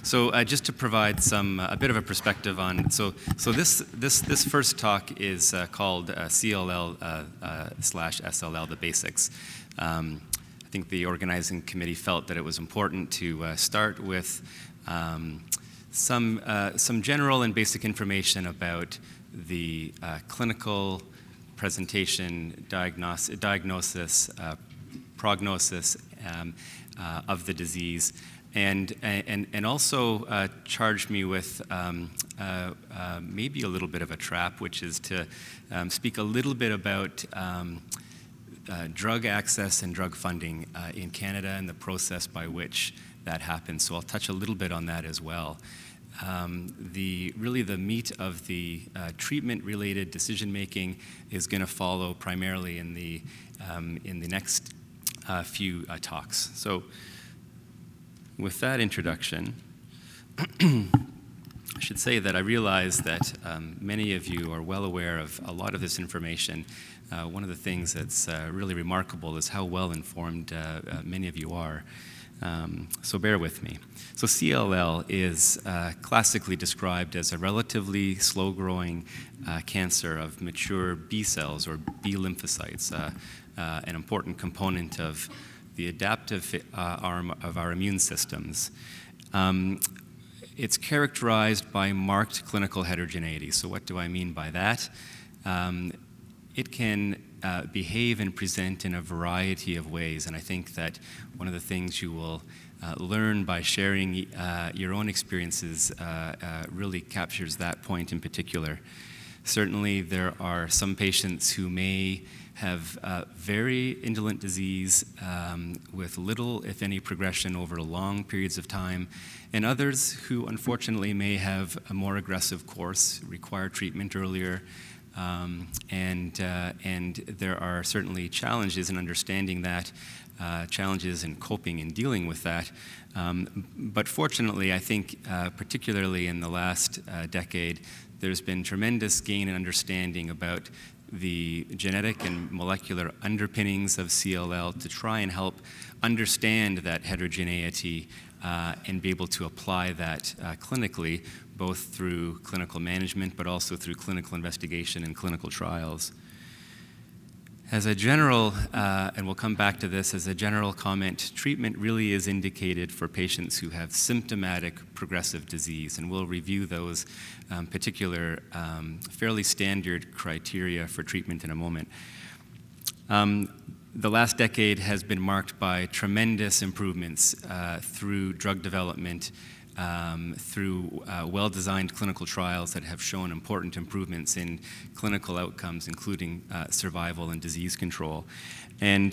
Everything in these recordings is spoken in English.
So just to provide a bit of a perspective on, so this first talk is called CLL / SLL, the basics. I think the organizing committee felt that it was important to start with some general and basic information about the clinical presentation, diagnosis, prognosis of the disease, and also charged me with maybe a little bit of a trap, which is to speak a little bit about drug access and drug funding in Canada and the process by which that happens. So I'll touch a little bit on that as well. Really the meat of the treatment-related decision-making is going to follow primarily in the next few talks. So with that introduction, I should say that I realize that many of you are well aware of a lot of this information. One of the things that's really remarkable is how well informed many of you are. So bear with me. So CLL is classically described as a relatively slow-growing cancer of mature B cells or B lymphocytes, an important component of the adaptive arm of our immune systems. It's characterized by marked clinical heterogeneity. So what do I mean by that? It can behave and present in a variety of ways, and I think that one of the things you will learn by sharing your own experiences really captures that point in particular. Certainly there are some patients who may have very indolent disease with little, if any, progression over long periods of time, and others who unfortunately may have a more aggressive course, require treatment earlier, and there are certainly challenges in understanding that, challenges in coping and dealing with that. But fortunately, I think particularly in the last decade, there's been tremendous gain in understanding about the genetic and molecular underpinnings of CLL to try and help understand that heterogeneity and be able to apply that clinically, both through clinical management but also through clinical investigation and clinical trials. As a general, and we'll come back to this, as a general comment, treatment really is indicated for patients who have symptomatic progressive disease, and we'll review those particular fairly standard criteria for treatment in a moment. The last decade has been marked by tremendous improvements through drug development, through well-designed clinical trials that have shown important improvements in clinical outcomes, including survival and disease control. And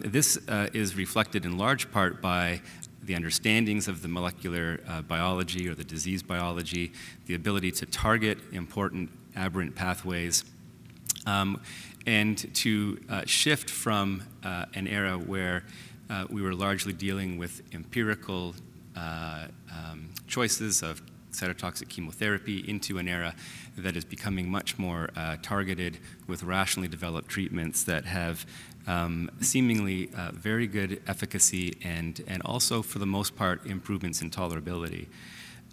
this is reflected in large part by the understandings of the molecular biology or the disease biology, the ability to target important aberrant pathways, and to shift from an era where we were largely dealing with empirical choices of cytotoxic chemotherapy into an era that is becoming much more targeted with rationally developed treatments that have seemingly very good efficacy and also, for the most part, improvements in tolerability.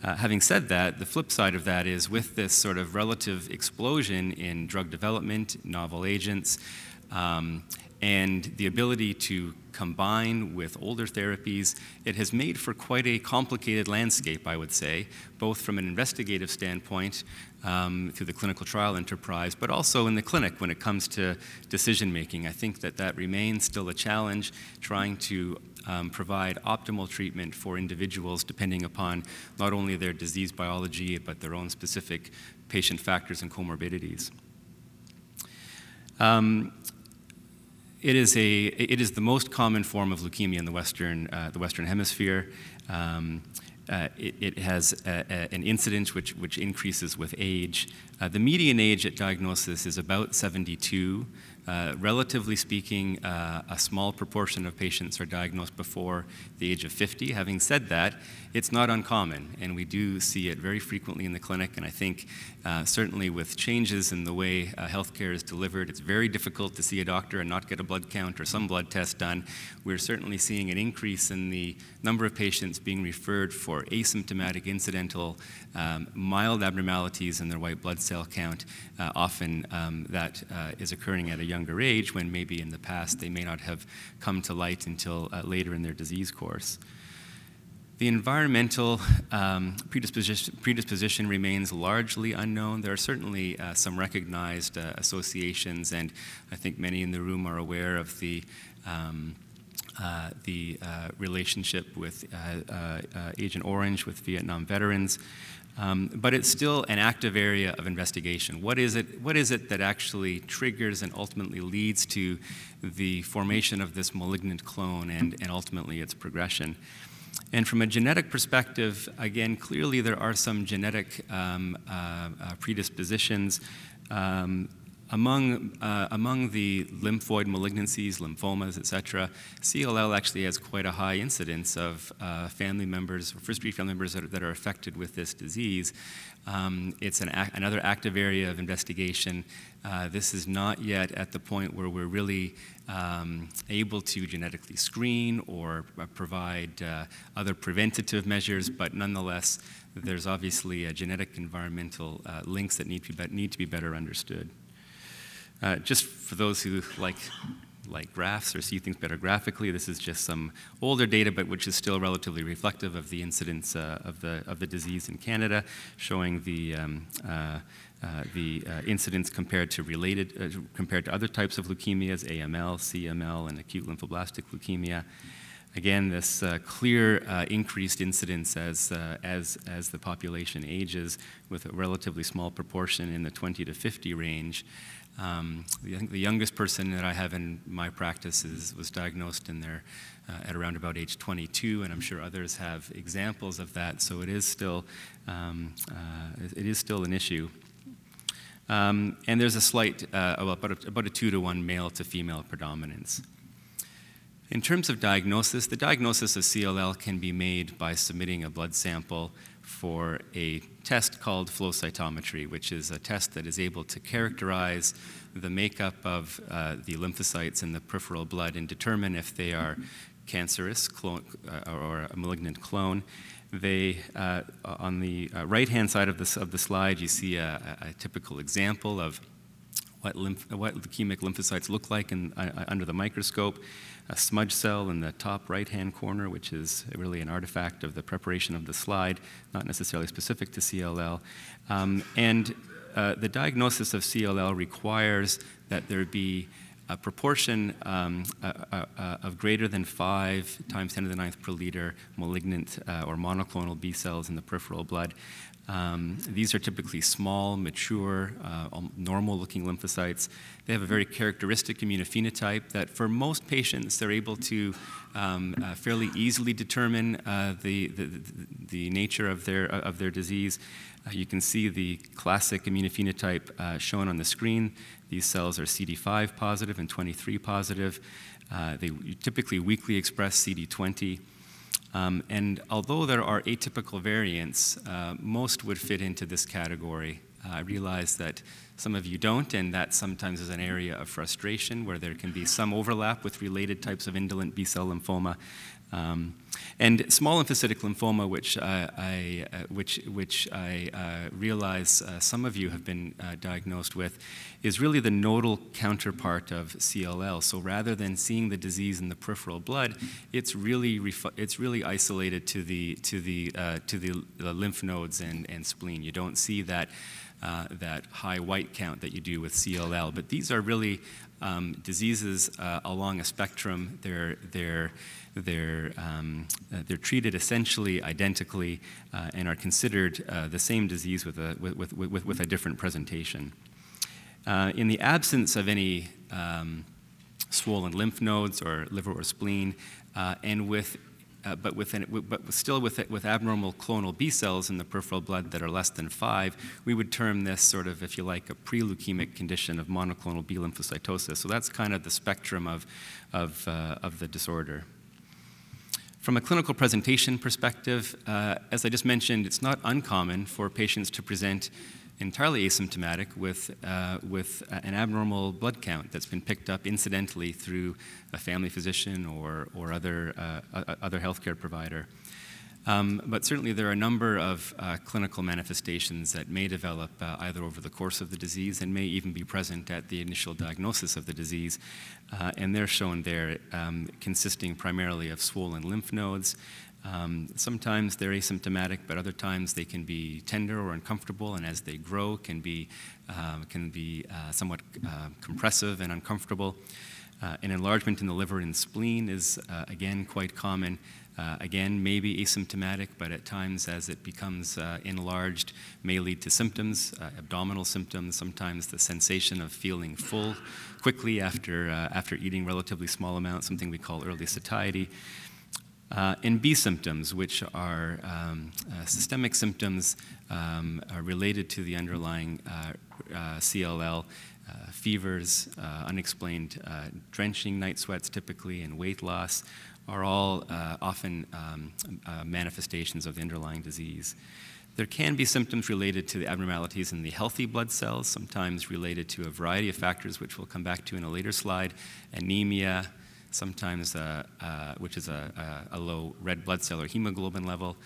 Having said that, the flip side of that is with this sort of relative explosion in drug development, novel agents, and the ability to combine with older therapies, it has made for quite a complicated landscape, I would say, both from an investigative standpoint through the clinical trial enterprise, but also in the clinic when it comes to decision-making. I think that that remains still a challenge, trying to provide optimal treatment for individuals depending upon not only their disease biology, but their own specific patient factors and comorbidities. It is the most common form of leukemia in the Western Hemisphere. It has an incidence which increases with age. The median age at diagnosis is about 72. relatively speaking, a small proportion of patients are diagnosed before the age of 50. Having said that, it's not uncommon, and we do see it very frequently in the clinic, and I think certainly with changes in the way healthcare is delivered, it's very difficult to see a doctor and not get a blood count or some blood test done. We're certainly seeing an increase in the number of patients being referred for asymptomatic, incidental, mild abnormalities in their white blood cell count. Often that is occurring at a younger age, when maybe in the past they may not have come to light until later in their disease course. The environmental predisposition remains largely unknown. There are certainly some recognized associations, and I think many in the room are aware of the relationship with Agent Orange with Vietnam veterans. But it's still an active area of investigation. What is it that actually triggers and ultimately leads to the formation of this malignant clone and ultimately its progression? And from a genetic perspective, again, clearly there are some genetic predispositions. Among the lymphoid malignancies, lymphomas, etc., CLL actually has quite a high incidence of family members, first-degree family members that are affected with this disease. It's another active area of investigation. This is not yet at the point where we're really able to genetically screen or provide other preventative measures, but nonetheless, there's obviously genetic environmental links that need to be better understood. Just for those who like graphs or see things better graphically, this is just some older data, but which is still relatively reflective of the incidence of the disease in Canada, showing the incidence compared to other types of leukemias, AML, CML, and acute lymphoblastic leukemia. Again, this clear increased incidence as the population ages, with a relatively small proportion in the 20 to 50 range. I think the youngest person that I have in my practice was diagnosed at around about age 22, and I'm sure others have examples of that. So it is still an issue. And there's a slight, about a 2-to-1 male to female predominance. In terms of diagnosis, the diagnosis of CLL can be made by submitting a blood sample for a test called flow cytometry, which is a test that is able to characterize the makeup of the lymphocytes in the peripheral blood and determine if they are cancerous or a malignant clone. They, on the right-hand side of the slide, you see a typical example of what leukemic lymphocytes look like under the microscope. A smudge cell in the top right-hand corner, which is really an artifact of the preparation of the slide, not necessarily specific to CLL. The diagnosis of CLL requires that there be a proportion of greater than 5 times 10 to the 9th per liter malignant or monoclonal B cells in the peripheral blood. These are typically small, mature, normal-looking lymphocytes. They have a very characteristic immunophenotype that for most patients, they're able to fairly easily determine the nature of their disease. You can see the classic immunophenotype shown on the screen. These cells are CD5 positive and 23 positive. They typically weakly express CD20. And although there are atypical variants, most would fit into this category. I realize that some of you don't, and that sometimes is an area of frustration where there can be some overlap with related types of indolent B-cell lymphoma. And small lymphocytic lymphoma, which I realize some of you have been diagnosed with, is really the nodal counterpart of CLL. So rather than seeing the disease in the peripheral blood, it's really isolated to the lymph nodes and spleen. You don't see that high white count that you do with CLL. But these are really diseases along a spectrum. They're treated essentially identically and are considered the same disease with a different presentation. In the absence of any swollen lymph nodes or liver or spleen, and with still with abnormal clonal B cells in the peripheral blood that are less than 5, we would term this sort of, if you like, a pre-leukemic condition of monoclonal B lymphocytosis. So that's kind of the spectrum of the disorder. From a clinical presentation perspective, as I just mentioned, it's not uncommon for patients to present entirely asymptomatic with an abnormal blood count that's been picked up incidentally through a family physician or other healthcare provider. But certainly there are a number of clinical manifestations that may develop either over the course of the disease and may even be present at the initial diagnosis of the disease. And they're shown there, consisting primarily of swollen lymph nodes. Sometimes they're asymptomatic, but other times they can be tender or uncomfortable, and as they grow can be somewhat compressive and uncomfortable. An enlargement in the liver and spleen is, again, quite common. Again, maybe asymptomatic, but at times as it becomes enlarged may lead to symptoms, abdominal symptoms, sometimes the sensation of feeling full quickly after eating relatively small amounts, something we call early satiety. And B symptoms, which are systemic symptoms related to the underlying CLL, fevers, unexplained drenching night sweats typically, and weight loss are all often manifestations of the underlying disease. There can be symptoms related to the abnormalities in the healthy blood cells, sometimes related to a variety of factors, which we'll come back to in a later slide, anemia, sometimes which is a low red blood cell or hemoglobin level,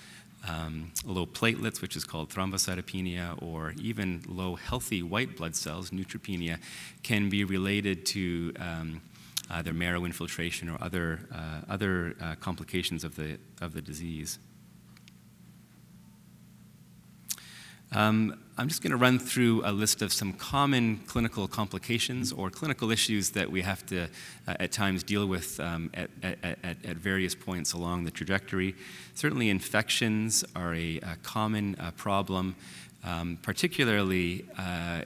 low platelets, which is called thrombocytopenia, or even low healthy white blood cells, neutropenia, can be related to either marrow infiltration or other complications of the disease. I'm just going to run through a list of some common clinical complications or clinical issues that we have to at times deal with at various points along the trajectory. Certainly infections are a common problem, particularly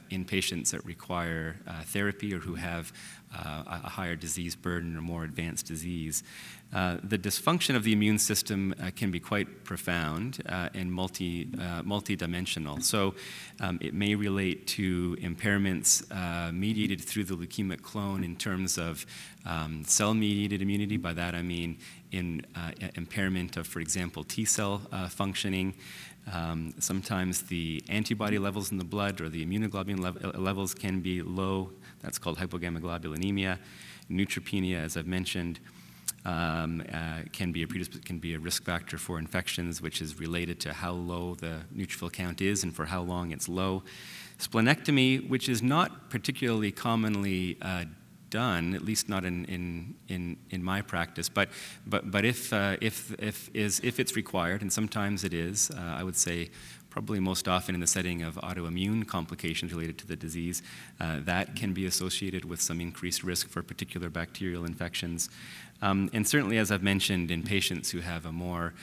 in patients that require therapy or who have a higher disease burden or more advanced disease. The dysfunction of the immune system can be quite profound and multidimensional. So it may relate to impairments mediated through the leukemic clone in terms of cell-mediated immunity. By that I mean impairment of, for example, T cell functioning. Sometimes the antibody levels in the blood or the immunoglobulin levels can be low. That's called hypogammaglobulinemia. Neutropenia, as I've mentioned, can be a risk factor for infections, which is related to how low the neutrophil count is and for how long it's low. Splenectomy, which is not particularly commonly done, at least not in my practice, but if it's required, and sometimes it is, I would say probably most often in the setting of autoimmune complications related to the disease, that can be associated with some increased risk for particular bacterial infections. And certainly, as I've mentioned, in patients who have a more,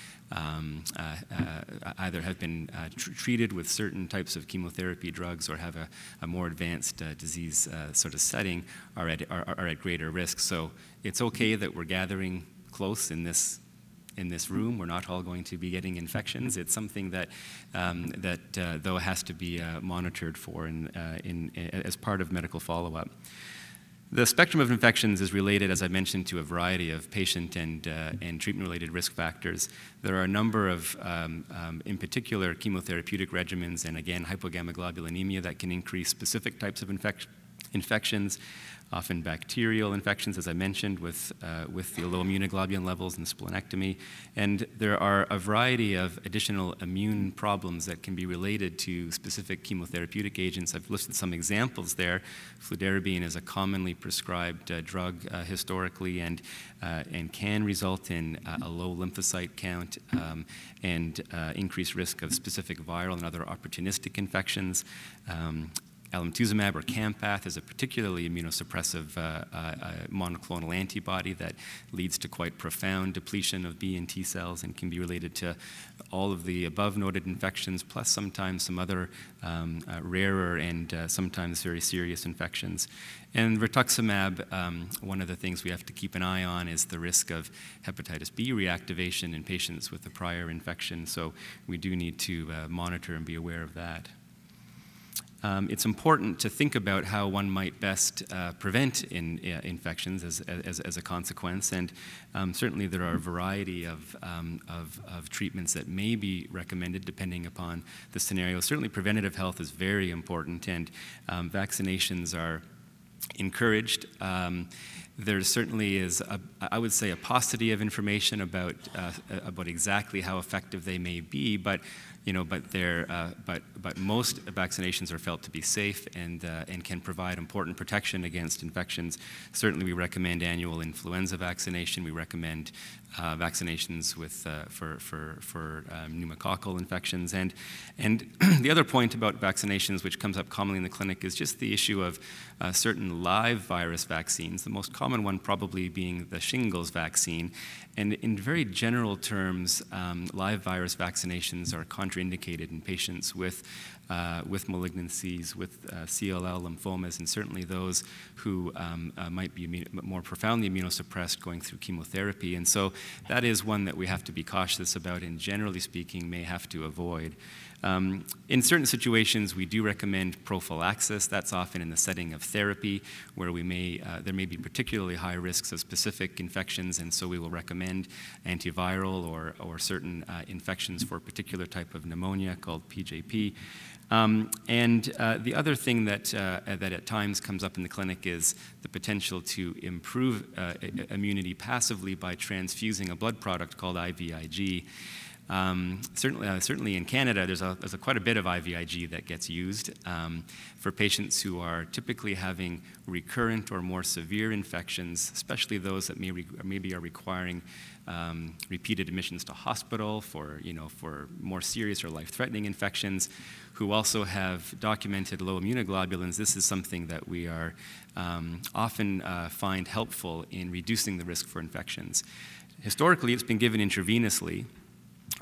either have been treated with certain types of chemotherapy drugs or have a more advanced disease sort of setting are at greater risk. So it's okay that we're gathering close in this room. We're not all going to be getting infections. It's something that though has to be monitored for as part of medical follow-up. The spectrum of infections is related, as I mentioned, to a variety of patient and treatment-related risk factors. There are a number of, in particular, chemotherapeutic regimens and, again, hypogammaglobulinemia that can increase specific types of infections, often bacterial infections, as I mentioned, with the low immunoglobulin levels and splenectomy. And there are a variety of additional immune problems that can be related to specific chemotherapeutic agents. I've listed some examples there. Fludarabine is a commonly prescribed drug historically and can result in a low lymphocyte count and increased risk of specific viral and other opportunistic infections. Alemtuzumab or Campath is a particularly immunosuppressive monoclonal antibody that leads to quite profound depletion of B and T cells and can be related to all of the above noted infections, plus sometimes some other rarer and sometimes very serious infections. And rituximab, one of the things we have to keep an eye on is the risk of hepatitis B reactivation in patients with a prior infection, so we do need to monitor and be aware of that. It's important to think about how one might best prevent infections as a consequence, and certainly there are a variety of treatments that may be recommended depending upon the scenario. Certainly preventative health is very important, and vaccinations are encouraged. There certainly is, I would say, a paucity of information about exactly how effective they may be, but most vaccinations are felt to be safe and can provide important protection against infections. Certainly, we recommend annual influenza vaccination. We recommend vaccinations for pneumococcal infections. And the other point about vaccinations, which comes up commonly in the clinic, is just the issue of certain live virus vaccines, the most common one probably being the shingles vaccine. And in very general terms, live virus vaccinations are contraindicated in patients with malignancies, with CLL lymphomas, and certainly those who might be more profoundly immunosuppressed going through chemotherapy. And so that is one that we have to be cautious about and, generally speaking, may have to avoid. In certain situations, we do recommend prophylaxis. That's often in the setting of therapy, where there may be particularly high risks of specific infections, and so we will recommend antiviral or certain infections for a particular type of pneumonia called PJP. The other thing that at times comes up in the clinic is the potential to improve immunity passively by transfusing a blood product called IVIG. Certainly in Canada, there's quite a bit of IVIG that gets used for patients who are typically having recurrent or more severe infections, especially those that maybe are requiring repeated admissions to hospital for more serious or life-threatening infections, who also have documented low immunoglobulins. This is something that we are often find helpful in reducing the risk for infections. Historically, it's been given intravenously.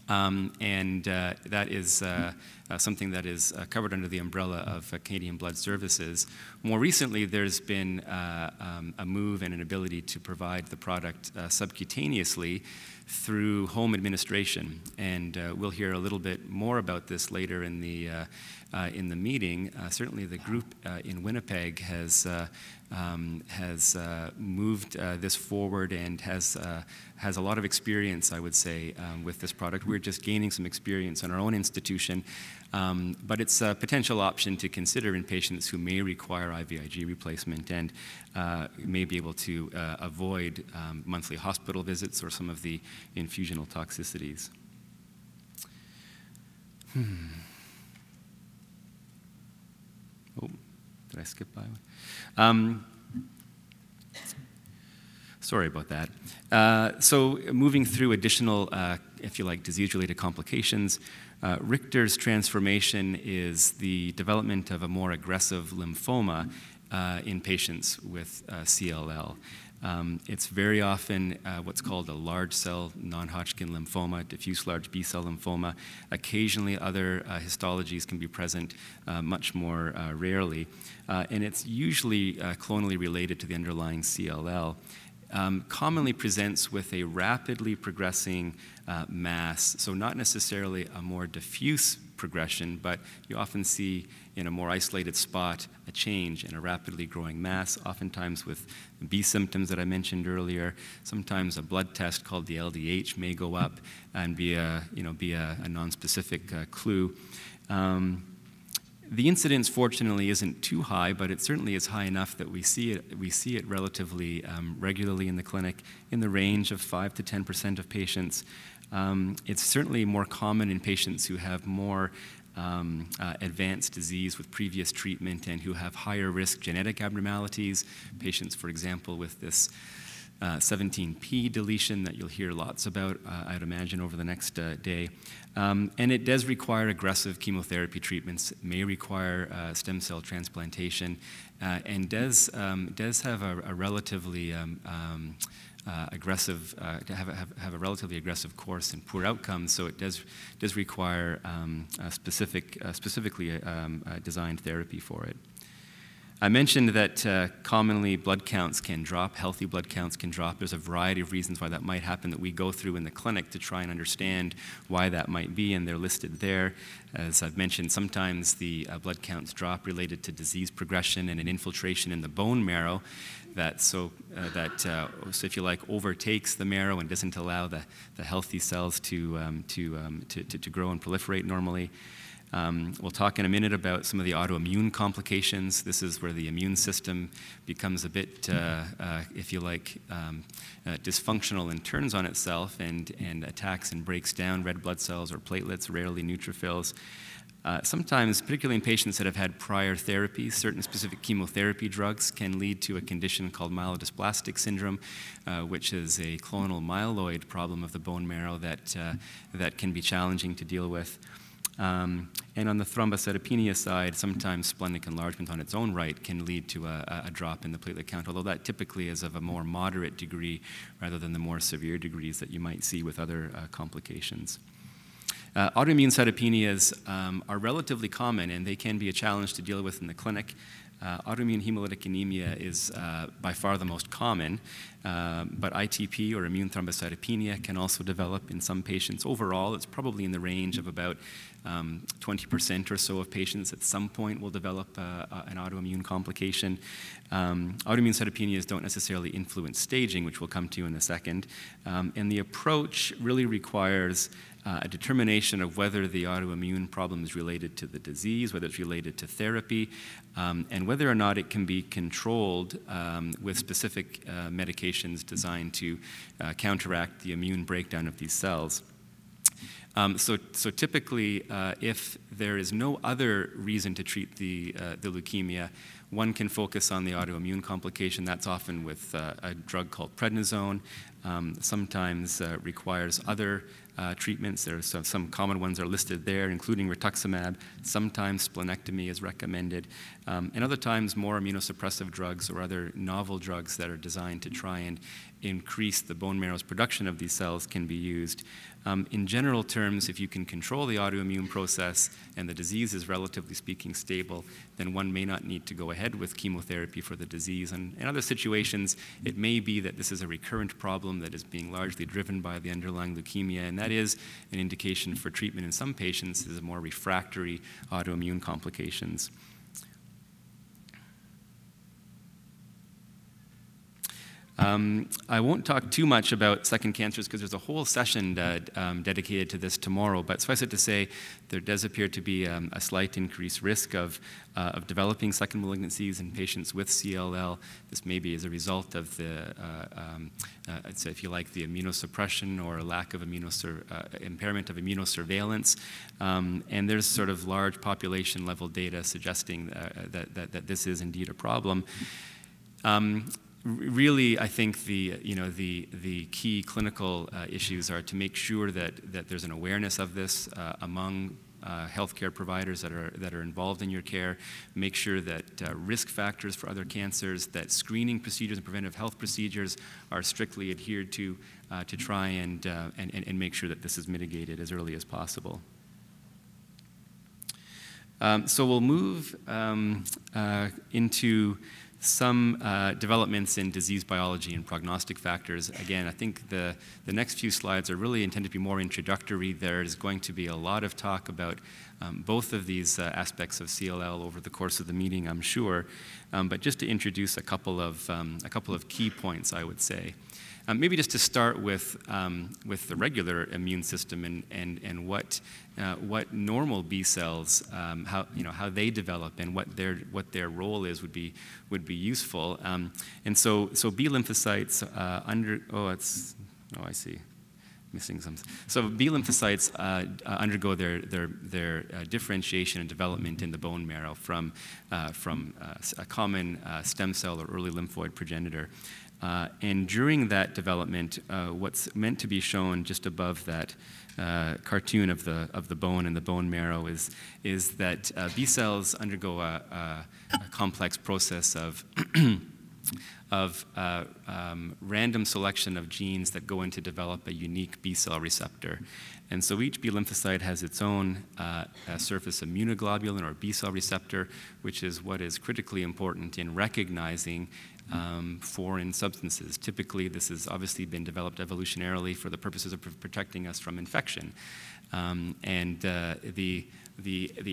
That is something that is covered under the umbrella of Canadian Blood Services. More recently, there's been a move and an ability to provide the product subcutaneously through home administration, and we'll hear a little bit more about this later in the meeting. Certainly, the group in Winnipeg has moved this forward and has a lot of experience, I would say, with this product. We're just gaining some experience in our own institution, but it's a potential option to consider in patients who may require IVIG replacement and may be able to avoid monthly hospital visits or some of the infusional toxicities. Oh, did I skip by one? Sorry about that. So moving through additional, if you like, disease-related complications, Richter's transformation is the development of a more aggressive lymphoma in patients with CLL. It's very often what's called a large cell non-Hodgkin lymphoma, diffuse large B-cell lymphoma. Occasionally other histologies can be present, much more rarely. And it's usually clonally related to the underlying CLL. Commonly presents with a rapidly progressing mass, so not necessarily a more diffuse progression, but you often see in a more isolated spot a change in a rapidly growing mass, oftentimes with B symptoms that I mentioned earlier. Sometimes a blood test called the LDH may go up and be a nonspecific clue. The incidence, fortunately, isn't too high, but it certainly is high enough that we see it relatively regularly in the clinic, in the range of 5 to 10% of patients. It's certainly more common in patients who have more advanced disease with previous treatment and who have higher risk genetic abnormalities. Patients, for example, with this 17p deletion that you'll hear lots about, I'd imagine, over the next day. And it does require aggressive chemotherapy treatments, may require stem cell transplantation, and does have a relatively aggressive have a relatively aggressive course and poor outcomes. So it does require specifically designed therapy for it. I mentioned that commonly blood counts can drop, healthy blood counts can drop. There's a variety of reasons why that might happen that we go through in the clinic to try and understand why that might be, and they're listed there. As I've mentioned, sometimes the blood counts drop related to disease progression and an infiltration in the bone marrow that, so if you like, overtakes the marrow and doesn't allow the healthy cells to grow and proliferate normally. We'll talk in a minute about some of the autoimmune complications. This is where the immune system becomes a bit, if you like, dysfunctional and turns on itself and attacks and breaks down red blood cells or platelets, rarely neutrophils. Sometimes, particularly in patients that have had prior therapies, certain specific chemotherapy drugs can lead to a condition called myelodysplastic syndrome, which is a clonal myeloid problem of the bone marrow that can be challenging to deal with. And on the thrombocytopenia side, sometimes splenic enlargement on its own right can lead to a drop in the platelet count, although that typically is of a more moderate degree rather than the more severe degrees that you might see with other complications. Autoimmune cytopenias are relatively common, and they can be a challenge to deal with in the clinic. Autoimmune hemolytic anemia is by far the most common, but ITP or immune thrombocytopenia can also develop in some patients. Overall, it's probably in the range of about 20% or so of patients at some point will develop an autoimmune complication. Autoimmune cytopenias don't necessarily influence staging, which we'll come to in a second, and the approach really requires a determination of whether the autoimmune problem is related to the disease, whether it's related to therapy, and whether or not it can be controlled with specific medications designed to counteract the immune breakdown of these cells. So typically, if there is no other reason to treat the leukemia, one can focus on the autoimmune complication. That's often with a drug called prednisone. Sometimes requires other treatments. There are some common ones are listed there, including rituximab. Sometimes splenectomy is recommended. And other times more immunosuppressive drugs or other novel drugs that are designed to try and increase the bone marrow's production of these cells can be used. In general terms, if you can control the autoimmune process and the disease is relatively speaking stable, then one may not need to go ahead with chemotherapy for the disease. And in other situations, it may be that this is a recurrent problem that is being largely driven by the underlying leukemia, and that is an indication for treatment in some patients as more refractory autoimmune complications. I won't talk too much about second cancers because there's a whole session dedicated to this tomorrow, but suffice it to say there does appear to be a slight increased risk of developing second malignancies in patients with CLL. This may be as a result of the, if you like, the immunosuppression or a lack of impairment of immunosurveillance. And there's sort of large population level data suggesting that this is indeed a problem. Really, I think the key clinical issues are to make sure that there's an awareness of this among healthcare providers that are involved in your care. Make sure that risk factors for other cancers, that screening procedures and preventive health procedures are strictly adhered to try and make sure that this is mitigated as early as possible. So we'll move into some developments in disease biology and prognostic factors. Again, I think the next few slides are really intended to be more introductory. There is going to be a lot of talk about both of these aspects of CLL over the course of the meeting, I'm sure. But just to introduce a couple of key points, I would say. Maybe just to start with the regular immune system and what normal B cells, how they develop and what their role is would be useful. And so B lymphocytes I see. missing some. So B lymphocytes undergo their differentiation and development in the bone marrow from a common stem cell or early lymphoid progenitor. And during that development, what's meant to be shown just above that cartoon of the bone and the bone marrow is that B cells undergo a complex process of random selection of genes that go in to develop a unique B cell receptor. And so each B lymphocyte has its own surface immunoglobulin or B cell receptor, which is what is critically important in recognizing foreign substances. Typically, this has obviously been developed evolutionarily for the purposes of protecting us from infection. And the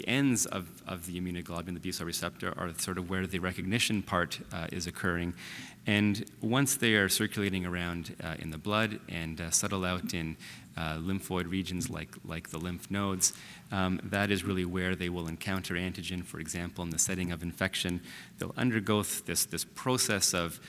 ends of the immunoglobulin, the B cell receptor, are sort of where the recognition part is occurring. And once they are circulating around in the blood and settle out in lymphoid regions like the lymph nodes, that is really where they will encounter antigen. For example, in the setting of infection, they'll undergo this process of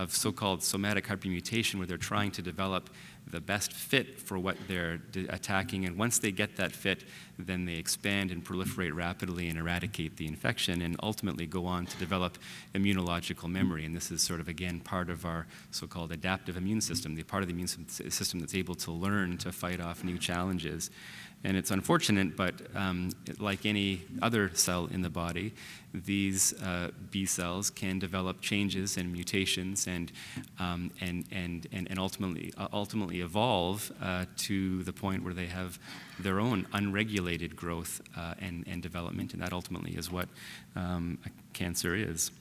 so-called somatic hypermutation, where they're trying to develop the best fit for what they're attacking. And once they get that fit, then they expand and proliferate rapidly and eradicate the infection, and ultimately go on to develop immunological memory. And this is sort of, again, part of our so-called adaptive immune system, the part of the immune system that's able to learn to fight off new challenges. And it's unfortunate, but like any other cell in the body, these B cells can develop changes and mutations and ultimately evolve to the point where they have their own unregulated growth and development, and that ultimately is what cancer is.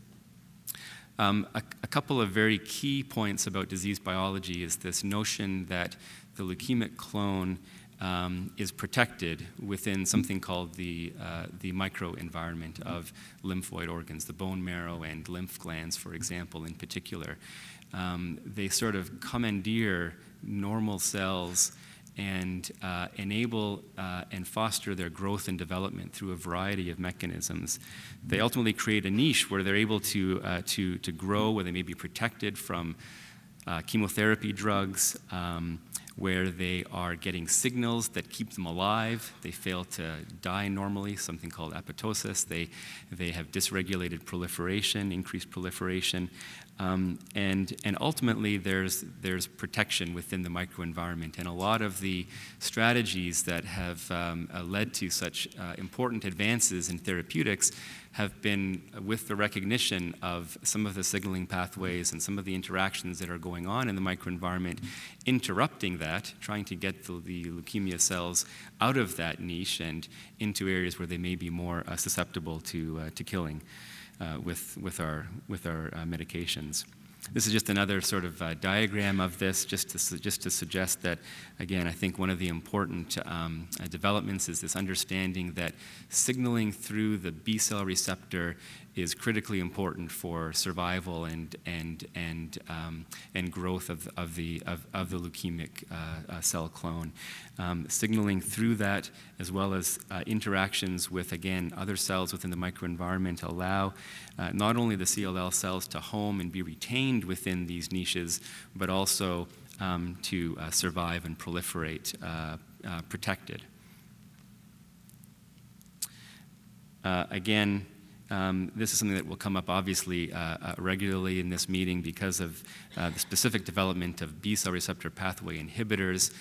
A couple of very key points about disease biology is this notion that the leukemic clone is protected within something called the microenvironment of lymphoid organs, the bone marrow and lymph glands, for example, in particular. They sort of commandeer normal cells and enable and foster their growth and development through a variety of mechanisms. They ultimately create a niche where they're able to grow, where they may be protected from chemotherapy drugs, where they are getting signals that keep them alive. They fail to die normally, something called apoptosis. They have dysregulated proliferation, increased proliferation. And ultimately, there's protection within the microenvironment. And a lot of the strategies that have led to such important advances in therapeutics have been with the recognition of some of the signaling pathways and some of the interactions that are going on in the microenvironment, interrupting that, trying to get the leukemia cells out of that niche and into areas where they may be more susceptible to killing with our medications. This is just another sort of diagram of this, just to suggest that, again, I think one of the important developments is this understanding that signaling through the B cell receptor is critically important for survival and growth of the leukemic cell clone. Signaling through that, as well as interactions with, again, other cells within the microenvironment, allow not only the CLL cells to home and be retained within these niches, but also to survive and proliferate protected. Again, this is something that will come up obviously regularly in this meeting because of the specific development of B cell receptor pathway inhibitors,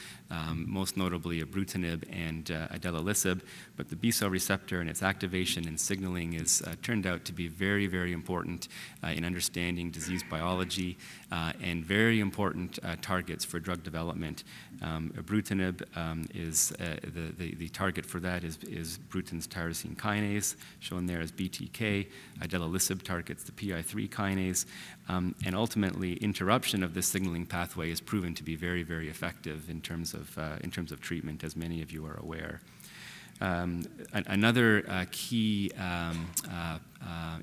most notably ibrutinib and adalimumab. But the B cell receptor and its activation and signaling is turned out to be very, very important in understanding disease biology and very important targets for drug development. Ibrutinib is the target for that is Bruton's tyrosine kinase, shown there as BTK. Adalimumab targets the PI3 kinase, and ultimately interruption of this signaling pathway is proven to be very, very effective in terms of treatment, as many of you are aware. Another key,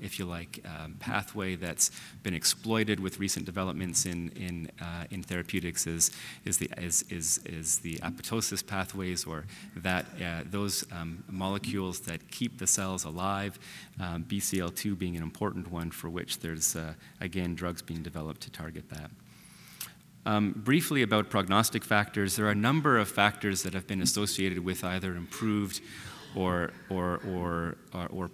if you like, pathway that's been exploited with recent developments in therapeutics is the apoptosis pathways, or those molecules that keep the cells alive. BCL2 being an important one, for which there's again drugs being developed to target that. Briefly about prognostic factors, there are a number of factors that have been associated with either improved or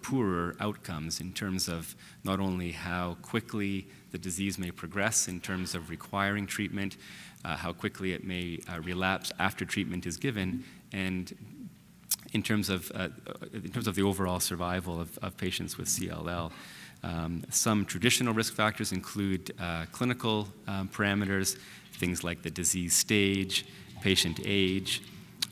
poorer outcomes in terms of not only how quickly the disease may progress in terms of requiring treatment, how quickly it may relapse after treatment is given, and in terms of the overall survival of patients with CLL. Some traditional risk factors include clinical parameters, things like the disease stage, patient age,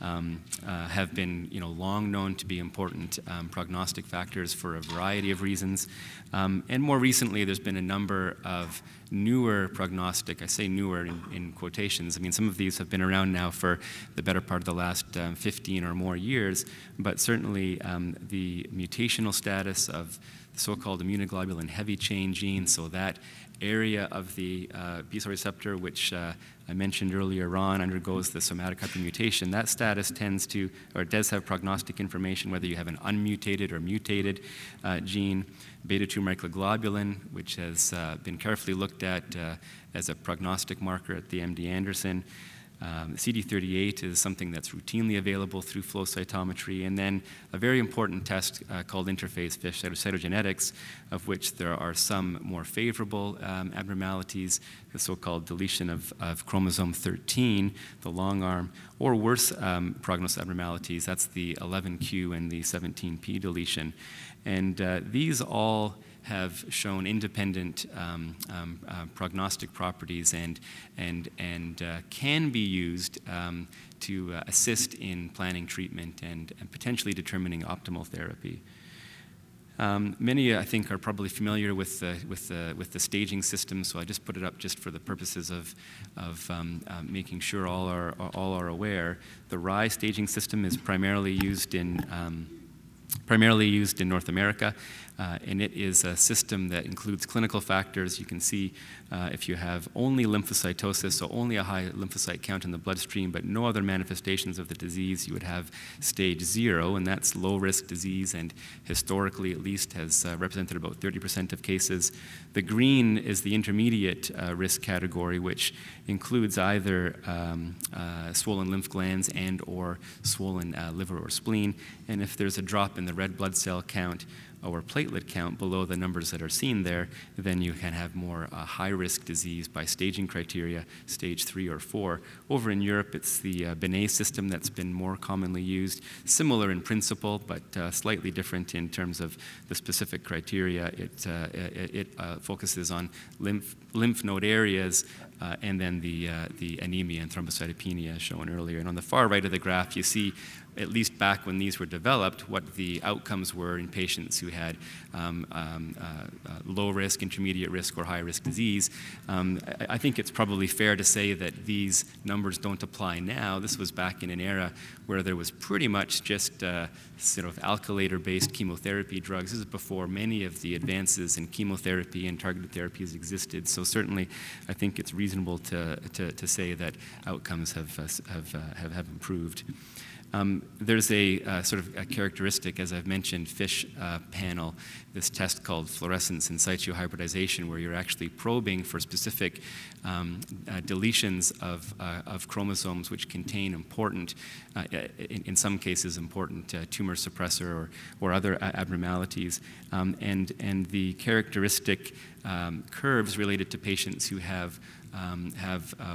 have been long known to be important prognostic factors for a variety of reasons. And more recently, there's been a number of newer prognostic, I say newer in quotations. I mean, some of these have been around now for the better part of the last 15 or more years, but certainly the mutational status of the so-called immunoglobulin heavy chain gene, so that area of the B-cell receptor, which I mentioned earlier on, undergoes the somatic hypermutation. That status tends to, or does have prognostic information, whether you have an unmutated or mutated gene. Beta-2 microglobulin, which has been carefully looked at as a prognostic marker at the MD Anderson. CD38 is something that's routinely available through flow cytometry, and then a very important test called interphase FISH cytogenetics, of which there are some more favorable abnormalities, the so-called deletion of chromosome 13, the long arm, or worse prognosis abnormalities, that's the 11q and the 17p deletion. And these all have shown independent prognostic properties and can be used to assist in planning treatment and potentially determining optimal therapy. Many, I think, are probably familiar with the staging system, so I just put it up just for the purposes of making sure all are aware. The RIE staging system is primarily used in North America, and it is a system that includes clinical factors. You can see if you have only lymphocytosis, so only a high lymphocyte count in the bloodstream, but no other manifestations of the disease, you would have stage 0, and that's low-risk disease, and historically at least has represented about 30% of cases. The green is the intermediate risk category, which includes either swollen lymph glands and or swollen liver or spleen, and if there's a drop in the red blood cell count or platelet count below the numbers that are seen there, then you can have more high-risk disease by staging criteria, stage 3 or 4. Over in Europe, it's the Binet system that's been more commonly used, similar in principle, but slightly different in terms of the specific criteria. It focuses on lymph node areas and then the anemia and thrombocytopenia shown earlier. And on the far right of the graph, you see, at least back when these were developed, what the outcomes were in patients who had low risk, intermediate risk, or high risk disease. I think it's probably fair to say that these numbers don't apply now. This was back in an era where there was pretty much just sort of alkylator-based chemotherapy drugs. This is before many of the advances in chemotherapy and targeted therapies existed. So certainly, I think it's reasonable to say that outcomes have improved. There's a sort of a characteristic, as I've mentioned, FISH panel, this test called fluorescence in situ hybridization, where you're actually probing for specific deletions of chromosomes which contain important, in some cases, important tumor suppressor or other abnormalities. And the characteristic curves related to patients who have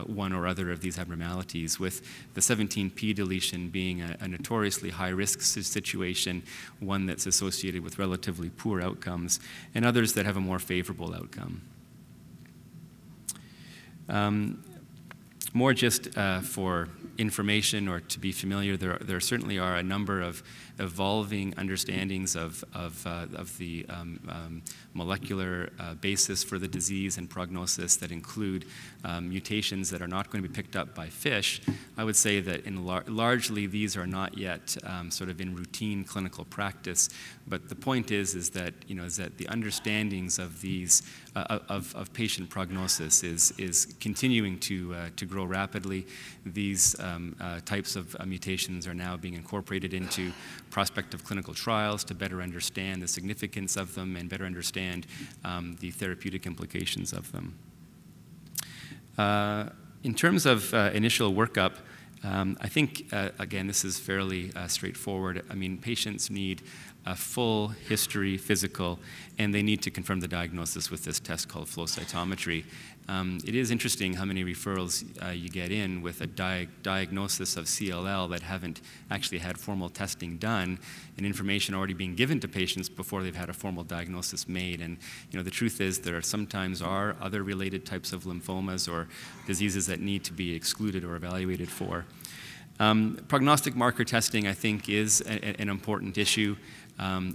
one or other of these abnormalities, with the 17p deletion being a notoriously high-risk situation, one that's associated with relatively poor outcomes, and others that have a more favorable outcome. More just for information or to be familiar, there certainly are a number of evolving understandings of the molecular basis for the disease and prognosis that include mutations that are not going to be picked up by FISH. I would say that largely these are not yet sort of in routine clinical practice, but the point is that the understandings of these of patient prognosis is continuing to grow rapidly. These types of mutations are now being incorporated into prospective clinical trials to better understand the significance of them and better understand the therapeutic implications of them. In terms of initial workup, I think, again, this is fairly straightforward. I mean, patients need a full history, physical, and they need to confirm the diagnosis with this test called flow cytometry. It is interesting how many referrals you get in with a diagnosis of CLL that haven't actually had formal testing done, and information already being given to patients before they've had a formal diagnosis made. And the truth is there sometimes are other related types of lymphomas or diseases that need to be excluded or evaluated for. Prognostic marker testing, I think, is an important issue.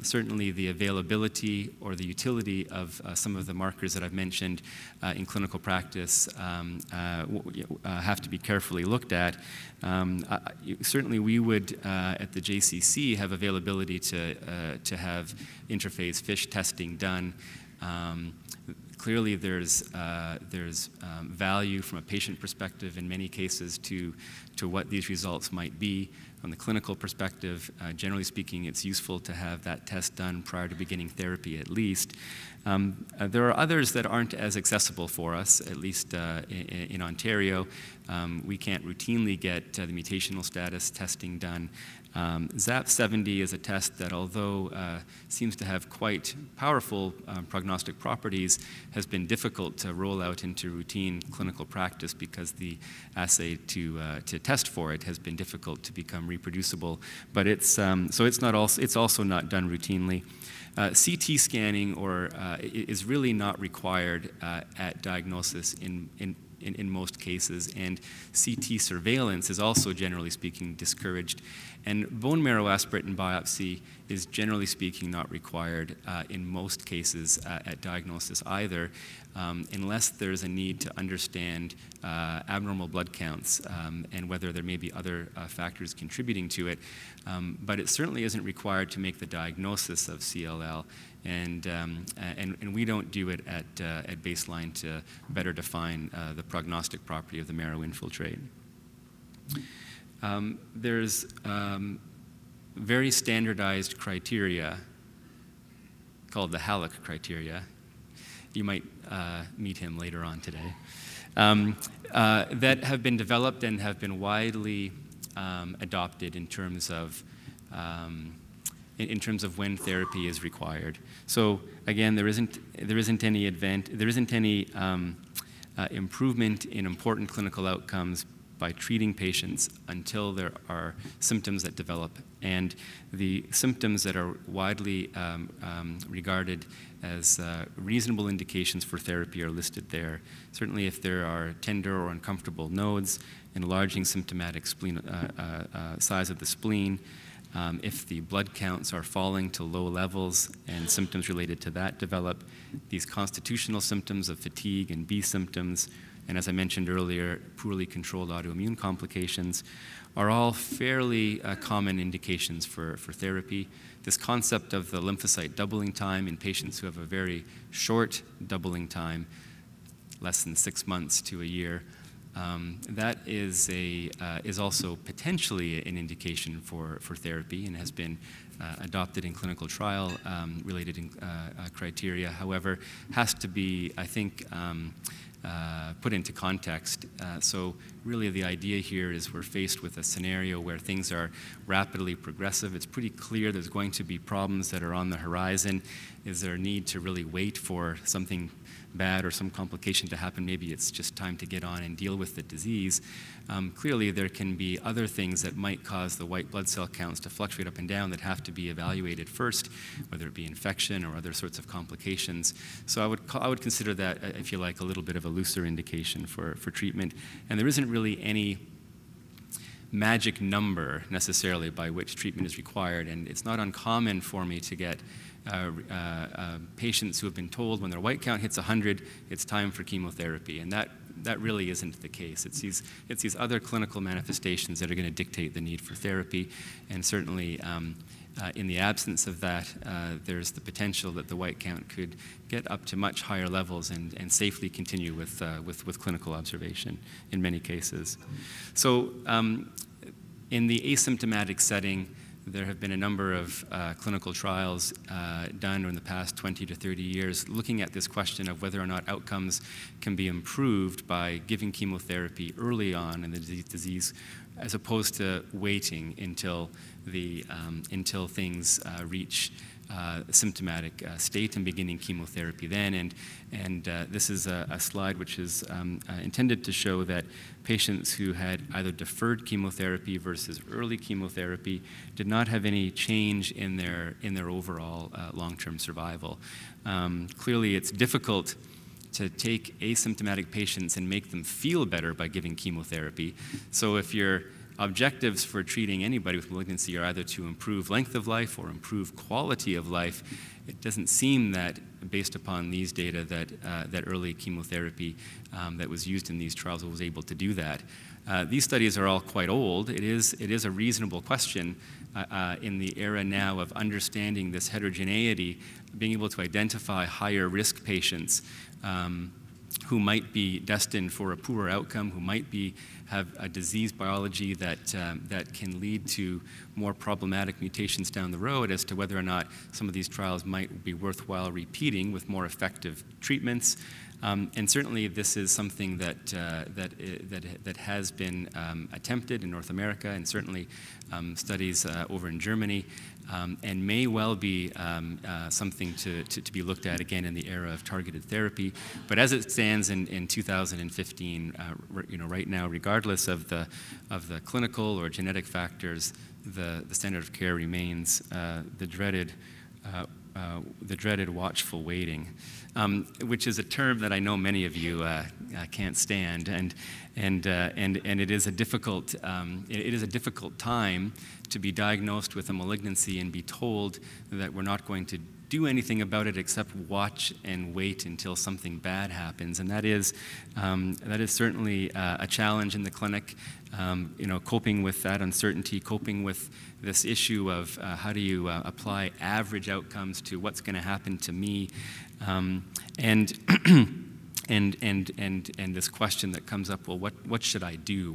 Certainly the availability or the utility of some of the markers that I've mentioned in clinical practice have to be carefully looked at. Certainly we would, at the JCC, have availability to have interphase FISH testing done. Clearly, there's value from a patient perspective in many cases to what these results might be. From the clinical perspective, generally speaking, it's useful to have that test done prior to beginning therapy at least. There are others that aren't as accessible for us, at least in Ontario. We can't routinely get the mutational status testing done. ZAP70 is a test that, although seems to have quite powerful prognostic properties, has been difficult to roll out into routine clinical practice because the assay to test for it has been difficult to become reproducible. But it's also not done routinely. CT scanning is really not required at diagnosis in most cases, and CT surveillance is also, generally speaking, discouraged. And bone marrow aspirate and biopsy is, generally speaking, not required in most cases at diagnosis either, unless there's a need to understand abnormal blood counts and whether there may be other factors contributing to it. But it certainly isn't required to make the diagnosis of CLL. And we don't do it at baseline to better define the prognostic property of the marrow infiltrate. There's very standardized criteria called the Hallock criteria. You might meet him later on today, that have been developed and have been widely adopted in terms of when therapy is required. So again, there isn't any improvement in important clinical outcomes by treating patients until there are symptoms that develop. And the symptoms that are widely regarded as reasonable indications for therapy are listed there. Certainly if there are tender or uncomfortable nodes, enlarging symptomatic spleen, size of the spleen, if the blood counts are falling to low levels and symptoms related to that develop, these constitutional symptoms of fatigue and B symptoms, and as I mentioned earlier, poorly controlled autoimmune complications are all fairly common indications for therapy. This concept of the lymphocyte doubling time in patients who have a very short doubling time, less than 6 months to a year, that is also potentially an indication for therapy and has been adopted in clinical trial related criteria. However, has to be, I think, put into context. So really the idea here is we're faced with a scenario where things are rapidly progressive. It's pretty clear there's going to be problems that are on the horizon. Is there a need to really wait for something bad or some complication to happen? Maybe it's just time to get on and deal with the disease. Clearly there can be other things that might cause the white blood cell counts to fluctuate up and down that have to be evaluated first, whether it be infection or other sorts of complications. So I would consider that, if you like, a little bit of a looser indication for treatment. And there isn't really any magic number necessarily by which treatment is required, and it's not uncommon for me to get patients who have been told when their white count hits 100, it's time for chemotherapy, and that really isn't the case. It's these other clinical manifestations that are going to dictate the need for therapy, and certainly in the absence of that, there's the potential that the white count could get up to much higher levels and safely continue with clinical observation in many cases. So in the asymptomatic setting, there have been a number of clinical trials done in the past 20 to 30 years looking at this question of whether or not outcomes can be improved by giving chemotherapy early on in the disease as opposed to waiting until things reach symptomatic state and beginning chemotherapy then. And this is a slide which is intended to show that patients who had either deferred chemotherapy versus early chemotherapy did not have any change in their overall long-term survival. Clearly, it's difficult to take asymptomatic patients and make them feel better by giving chemotherapy. So if your objectives for treating anybody with malignancy are either to improve length of life or improve quality of life, it doesn't seem that, based upon these data, that early chemotherapy that was used in these trials was able to do that. These studies are all quite old. It is a reasonable question in the era now of understanding this heterogeneity, being able to identify higher risk patients who might be destined for a poorer outcome, who might have a disease biology that can lead to more problematic mutations down the road, as to whether or not some of these trials might be worthwhile repeating with more effective treatments. And certainly this is something that has been attempted in North America, and certainly studies over in Germany, and may well be something to be looked at again in the era of targeted therapy. But as it stands in 2015, right now, regardless of the clinical or genetic factors, the standard of care remains the dreaded watchful waiting, which is a term that I know many of you can't stand, and it is a difficult time to be diagnosed with a malignancy and be told that we're not going to do anything about it except watch and wait until something bad happens, and that is certainly a challenge in the clinic. Coping with that uncertainty, coping with this issue of how do you apply average outcomes to what's going to happen to me, and this question that comes up: well, what should I do?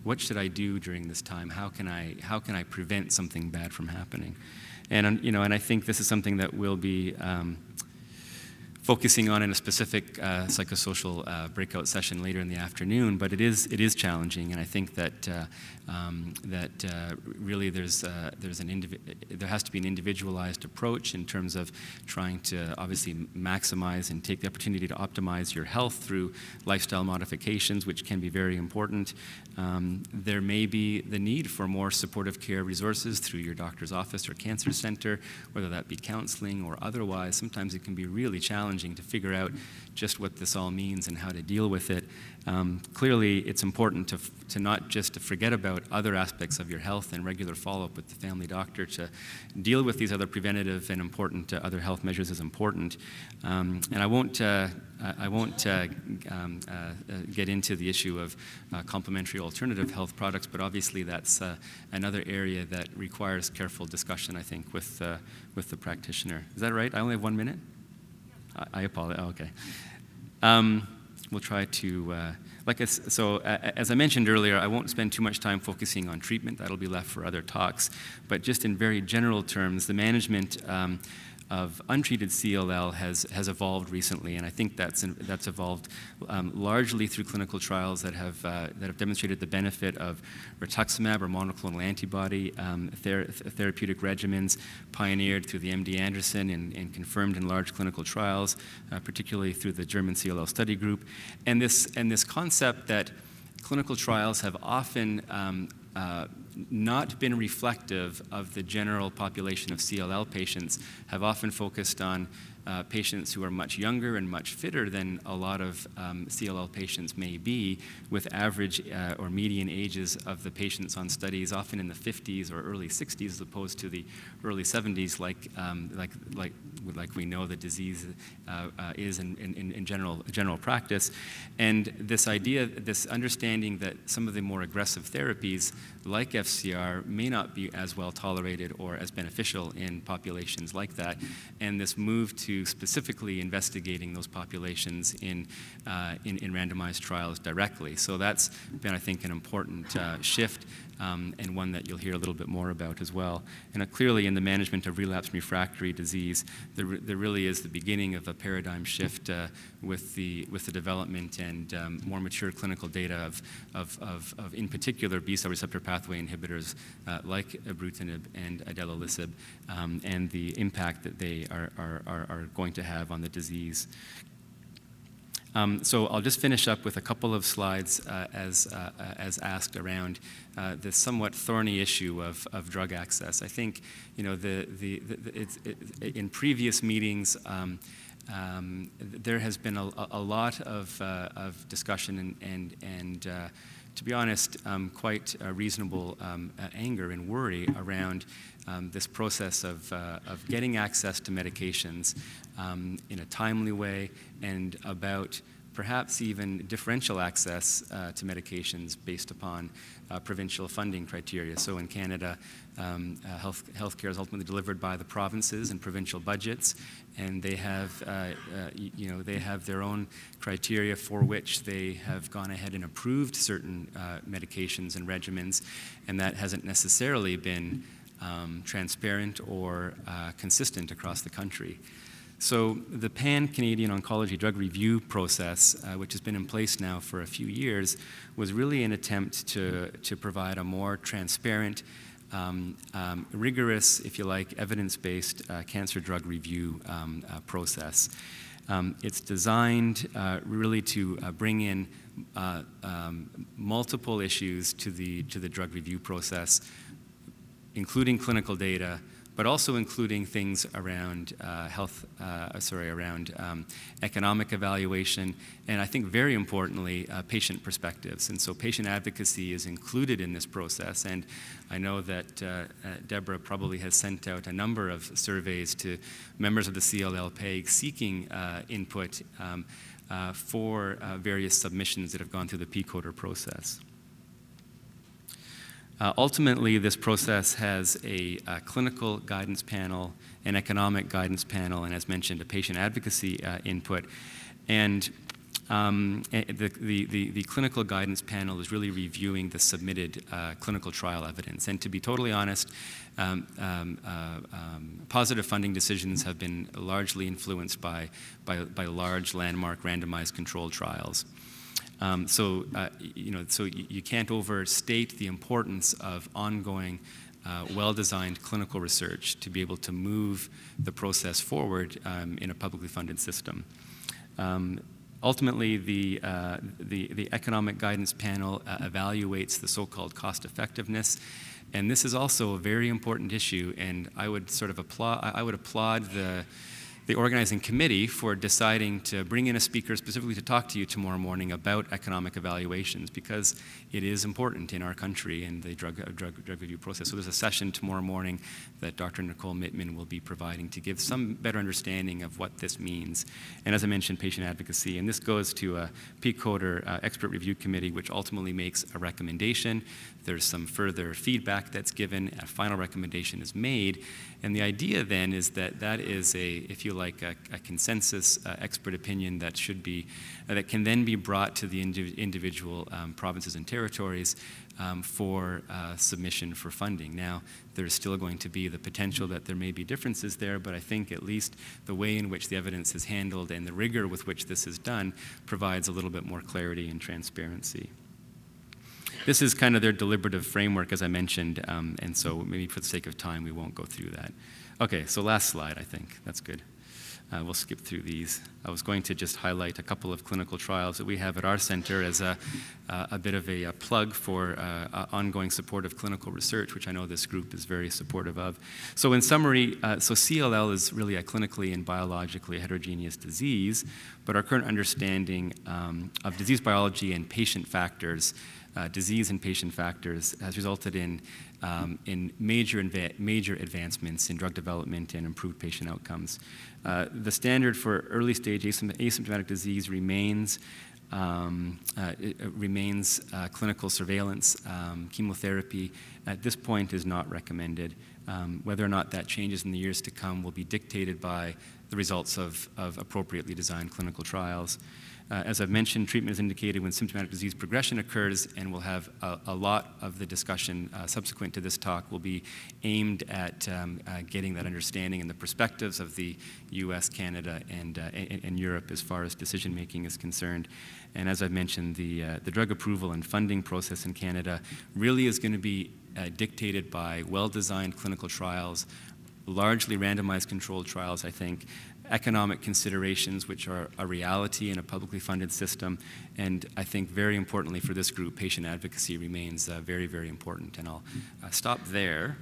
What should I do during this time? How can I prevent something bad from happening? And and I think this is something that we'll be focusing on in a specific psychosocial breakout session later in the afternoon. But it is challenging, and I think that really there has to be an individualized approach in terms of trying to obviously maximize and take the opportunity to optimize your health through lifestyle modifications, which can be very important. There may be the need for more supportive care resources through your doctor's office or cancer center, whether that be counseling or otherwise. Sometimes it can be really challenging to figure out just what this all means and how to deal with it. Clearly, it's important to not just to forget about other aspects of your health and regular follow-up with the family doctor. To deal with these other preventative and important other health measures is important. And I won't get into the issue of complementary alternative health products, but obviously that's another area that requires careful discussion, I think, with the practitioner. Is that right? I only have 1 minute? I apologize. Oh, okay. We'll try to, as I mentioned earlier, I won't spend too much time focusing on treatment. That'll be left for other talks. But just in very general terms, the management of untreated CLL has evolved recently, and I think that's evolved largely through clinical trials that have demonstrated the benefit of rituximab or monoclonal antibody therapeutic regimens pioneered through the MD Anderson and confirmed in large clinical trials, particularly through the German CLL study group, and this concept that clinical trials have often not been reflective of the general population of CLL patients, have often focused on patients who are much younger and much fitter than a lot of CLL patients may be, with average or median ages of the patients on studies often in the 50s or early 60s as opposed to the early 70s, like we know the disease is in general practice. And this idea, this understanding that some of the more aggressive therapies like FCR may not be as well tolerated or as beneficial in populations like that, and this move to specifically investigating those populations in randomized trials directly. So that's been, I think, an important shift. and one that you'll hear a little bit more about as well. And clearly in the management of relapsed refractory disease, there really is the beginning of a paradigm shift with the development and more mature clinical data of in particular B-cell receptor pathway inhibitors like ibrutinib and idelalisib, and the impact that they are going to have on the disease. So I'll just finish up with a couple of slides as asked around this somewhat thorny issue of drug access. I think, you know, in previous meetings, there has been a lot of discussion and to be honest, quite reasonable anger and worry around this process of getting access to medications in a timely way, and about perhaps even differential access to medications based upon provincial funding criteria. So in Canada, healthcare is ultimately delivered by the provinces and provincial budgets, and they have, they have their own criteria for which they have gone ahead and approved certain medications and regimens, and that hasn't necessarily been transparent or consistent across the country. So the Pan-Canadian Oncology Drug Review process, which has been in place now for a few years, was really an attempt to provide a more transparent, rigorous, if you like, evidence-based cancer drug review process. It's designed really to bring in multiple issues to the drug review process, including clinical data, but also including things around economic evaluation, and I think very importantly, patient perspectives. And so patient advocacy is included in this process, and I know that Deborah probably has sent out a number of surveys to members of the CLL PEG seeking input for various submissions that have gone through the PCODER process. Ultimately, this process has a clinical guidance panel, an economic guidance panel, and as mentioned, a patient advocacy input. And the clinical guidance panel is really reviewing the submitted clinical trial evidence. And to be totally honest, positive funding decisions have been largely influenced by large landmark randomized controlled trials. So you can't overstate the importance of ongoing, well-designed clinical research to be able to move the process forward in a publicly funded system. Ultimately, the economic guidance panel evaluates the so-called cost effectiveness, and this is also a very important issue. And I would applaud the organizing committee for deciding to bring in a speaker specifically to talk to you tomorrow morning about economic evaluations, because it is important in our country in the drug review process. So there's a session tomorrow morning that Dr. Nicole Mittman will be providing to give some better understanding of what this means. And as I mentioned, patient advocacy, and this goes to a PCODER expert review committee, which ultimately makes a recommendation. There's some further feedback that's given, a final recommendation is made, and the idea then is that that is if you like, a consensus expert opinion that should be, that can then be brought to the individual provinces and territories for submission for funding. Now, there's still going to be the potential that there may be differences there, but I think at least the way in which the evidence is handled and the rigor with which this is done provides a little bit more clarity and transparency. This is kind of their deliberative framework, as I mentioned, and so maybe for the sake of time, we won't go through that. Okay, so last slide, I think. That's good. We'll skip through these. I was going to just highlight a couple of clinical trials that we have at our center as a bit of a plug for ongoing supportive clinical research, which I know this group is very supportive of. So in summary, so CLL is really a clinically and biologically heterogeneous disease, but our current understanding of disease biology and patient factors, disease and patient factors, has resulted in major advancements in drug development and improved patient outcomes. The standard for early-stage asymptomatic disease remains clinical surveillance. Chemotherapy at this point is not recommended. Whether or not that changes in the years to come will be dictated by the results of appropriately designed clinical trials. As I've mentioned, treatment is indicated when symptomatic disease progression occurs, and we'll have a lot of the discussion subsequent to this talk will be aimed at getting that understanding and the perspectives of the US, Canada, and Europe as far as decision-making is concerned. And as I've mentioned, the drug approval and funding process in Canada really is going to be dictated by well-designed clinical trials, largely randomized controlled trials, I think, economic considerations, which are a reality in a publicly funded system, and I think very importantly for this group, patient advocacy remains very, very important. And I'll stop there